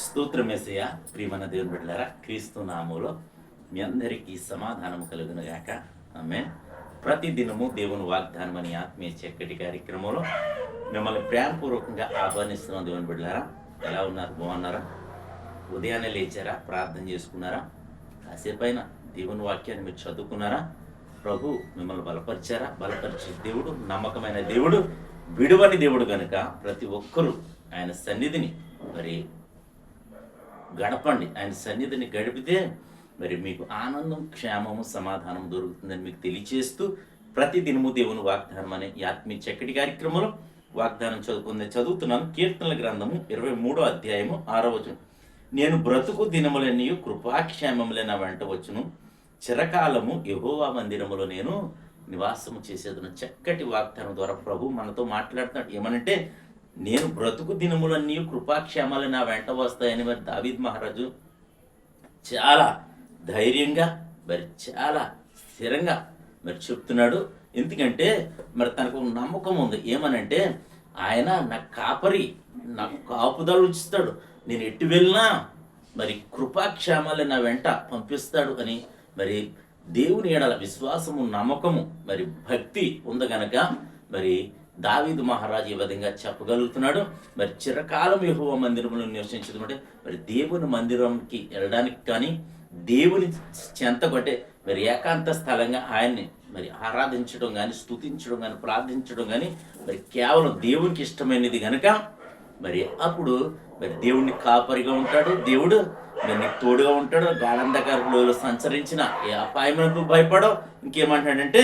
స్తోత్రమేసయ్య. ప్రియమైన దేవుని బిడ్డలారా, క్రీస్తు నామములో మీ అందరికీ సమాధానము కలుగును గాక. ఆమేన్. ప్రతి దినము దేవుని వాగ్దానం అనే ఆత్మీయ చక్కటి కార్యక్రమంలో మిమ్మల్ని ప్రేమపూర్వకంగా ఆహ్వానిస్తున్నాం. దేవుని బిడ్డలారా, ఎలా ఉన్నారు? బాగున్నారా? ఉదయాన్నే లేచారా? ప్రార్థన చేసుకున్నారా? కాసేపైన దేవుని వాక్యాన్ని మీరు చదువుకున్నారా? ప్రభు మిమ్మల్ని బలపరిచారా? బలపరిచే దేవుడు నమ్మకమైన దేవుడు, విడువని దేవుడు కనుక ప్రతి ఒక్కరూ ఆయన సన్నిధిని మరి గడపండి. ఆయన సన్నిధిని గడిపితే మరి మీకు ఆనందం, క్షేమము, సమాధానం దొరుకుతుందని మీకు తెలియచేస్తూ ప్రతి దినము దేవుని వాగ్దానం అనే ఈ ఆత్మీయ చక్కటి కార్యక్రమంలో వాగ్దానం చదువుతున్నాను. కీర్తనల గ్రంథము 23వ అధ్యాయము 6వ వచనం. నేను బ్రతుకు దినములన్నీ కృపాక్షేమములే నా వెంట వచ్చును, చిరకాలము యెహోవా మందిరములో నేను నివాసము చేసేదను. చక్కటి వాగ్దానం ద్వారా ప్రభు మనతో మాట్లాడుతున్నాడు. ఏమనంటే, నేను బ్రతుకు దినములన్నీ కృపాక్షేమాలు నా వెంట వస్తాయని మరి దావీద్ మహారాజు చాలా ధైర్యంగా మరి చాలా స్థిరంగా మరి చెప్తున్నాడు. ఎందుకంటే మరి తనకు నమ్మకం ఉంది. ఏమనంటే, ఆయన నా కాపరి, నాకు కాపుదలు ఇస్తాడు, నేను ఎటు వెళ్ళినా మరి కృపాక్షేమాలు నా వెంట పంపిస్తాడు అని మరి దేవుని ఎడల విశ్వాసము, నమ్మకము, మరి భక్తి ఉంది గనక మరి దావీదు మహారాజు ఈ విధంగా చెప్పగలుగుతున్నాడు. మరి చిరకాలం యెహోవా మందిరంలో నివసించడం అంటే మరి దేవుని మందిరంకి వెళ్ళడానికి కానీ, దేవుని చెంతకు అంటే మరి ఏకాంత స్థలంగా ఆయన్ని మరి ఆరాధించడం కానీ, స్తుతించడం కానీ, ప్రార్థించడం కానీ మరి కేవలం దేవునికి ఇష్టమైనది కనుక మరి అప్పుడు మరి దేవుడిని కాపరిగా ఉంటాడు. దేవుడు మరి నీకు తోడుగా ఉంటాడు. గాఢంధకారంలో సంచరించిన ఏ అపాయములకు భయపడవు. ఇంకేమంటాడంటే,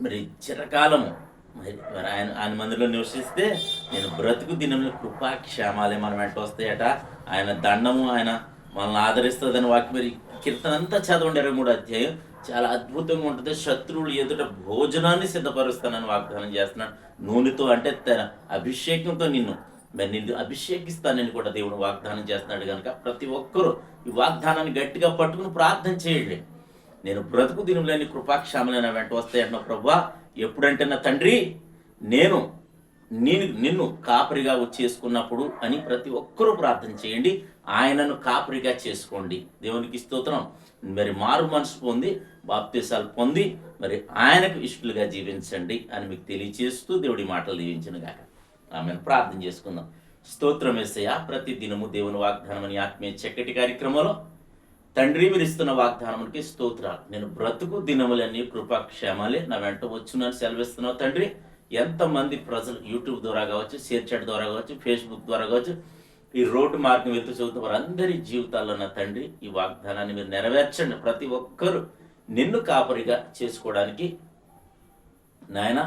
మరి చిరకాలము మరి ఆయన మందిలో నివసిస్తే నేను బ్రతుకు దినంలో కృపాక్షేమాలే మన వెంట వస్తాయట. ఆయన దండము ఆయన మనల్ని ఆదరిస్తుందని వాక్యం. మరి కీర్తన అంతా చదవండి. 23వ అధ్యాయం చాలా అద్భుతంగా ఉంటుంది. శత్రువులు ఎదుట భోజనాన్ని సిద్ధపరుస్తానని వాగ్దానం చేస్తున్నాడు. నూనెతో అంటే తన అభిషేకంతో నిన్ను అభిషేకిస్తానని కూడా దేవుడు వాగ్దానం చేస్తున్నాడు. కనుక ప్రతి ఒక్కరూ ఈ వాగ్దానాన్ని గట్టిగా పట్టుకుని ప్రార్థన చేయండి. నేను బ్రతుకు దినంలోని కృపాక్షేమాలైన వెంట వస్తాయంటున్నా ప్రభువా. ఎప్పుడంటే నా తండ్రి నేను నిన్ను కాపరిగా చేసుకున్నప్పుడు అని ప్రతి ఒక్కరూ ప్రార్థన చేయండి. ఆయనను కాపరిగా చేసుకోండి. దేవునికి స్తోత్రం. మరి మారు మనసు పొంది బాప్తీసాలు పొంది మరి ఆయనకు ఇష్టలుగా జీవించండి అని మీకు తెలియచేస్తూ దేవుడి మాటలు దీవించిన గాక. ఆమెను ప్రార్థన చేసుకుందాం. స్తోత్రం యేసయ్య. ప్రతి దినము దేవుని వాగ్దానం అని ఆత్మీయ చక్కటి కార్యక్రమంలో తండ్రి మీరు ఇస్తున్న వాగ్దానానికి స్తోత్రాలు. నేను బ్రతుకు దినములన్నీ కృపాక్షేమాలే నా వెంట వచ్చునని సెలవిస్తున్నావు తండ్రి. ఎంతమంది ప్రజలు యూట్యూబ్ ద్వారా కావచ్చు, షేర్ చాట్ ద్వారా కావచ్చు, ఫేస్బుక్ ద్వారా కావచ్చు, ఈ రోడ్డు మార్గం వెళ్తూ చదువుతూ వారందరి జీవితాల్లో నా తండ్రి ఈ వాగ్దానాన్ని మీరు నెరవేర్చండి. ప్రతి ఒక్కరూ నిన్ను కాపరిగా చేసుకోవడానికి నాయన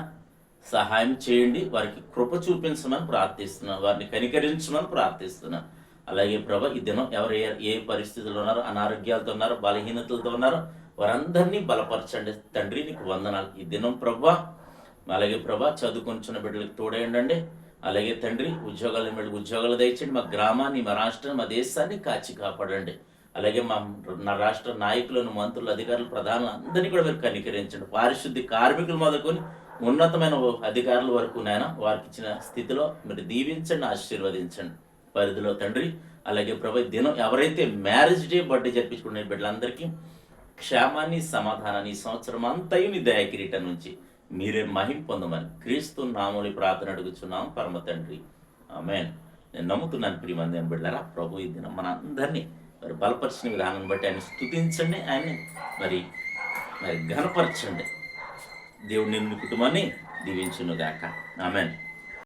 సహాయం చేయండి. వారికి కృప చూపించమని ప్రార్థిస్తున్నాను. వారిని కనికరించమని ప్రార్థిస్తున్నాను. అలాగే ప్రభా, ఈ దినం ఎవరు ఏ పరిస్థితుల్లో ఉన్నారో, అనారోగ్యాలతో ఉన్నారో, బలహీనతలతో ఉన్నారో వారందరినీ బలపరచండి తండ్రి. నీకు వందనాలు. ఈ దినం ప్రభా, అలాగే ప్రభా చదువుకొంచున్న బిడ్డలకు తోడేయండి. అలాగే తండ్రి ఉద్యోగాలు దయచండి. మా గ్రామాన్ని, మా రాష్ట్రాన్ని, మా దేశాన్ని కాచి కాపాడండి. అలాగే నా రాష్ట్ర నాయకులను, మంత్రులు, అధికారులు, ప్రధానులు అందరినీ కూడా మీరు కనికరించండి. పారిశుద్ధ్య కార్మికులు మొదలుకొని ఉన్నతమైన అధికారుల వరకు నాయన వారికి ఇచ్చిన స్థితిలో మీరు దీవించండి, ఆశీర్వదించండి పరిధిలో తండ్రి. అలాగే ప్రభు, దినం ఎవరైతే మ్యారేజ్ డే, బర్త్డే జరిపించుకునే బిడ్డలందరికీ క్షేమాన్ని, సమాధానాన్ని ఈ సంవత్సరం అంతయు నీ దయాకిరీటం నుంచి మీరే మహిమ పొందమని క్రీస్తు నామములో ప్రార్థన అడుగుచున్నాం పరమ తండ్రి. ఆమేన్. నేను నమ్ముతున్నాను ప్రియమంది అని బిడ్డలారా. ప్రభు ఈ దినం మన అందరినీ మరి బలపరిచిన విధానాన్ని బట్టి ఆయన స్తుతించండి, ఆయన్ని మరి ఘనపరచండి. దేవుడు నిన్ను కుటుంబాన్ని దీవించును గాక. ఆమేన్.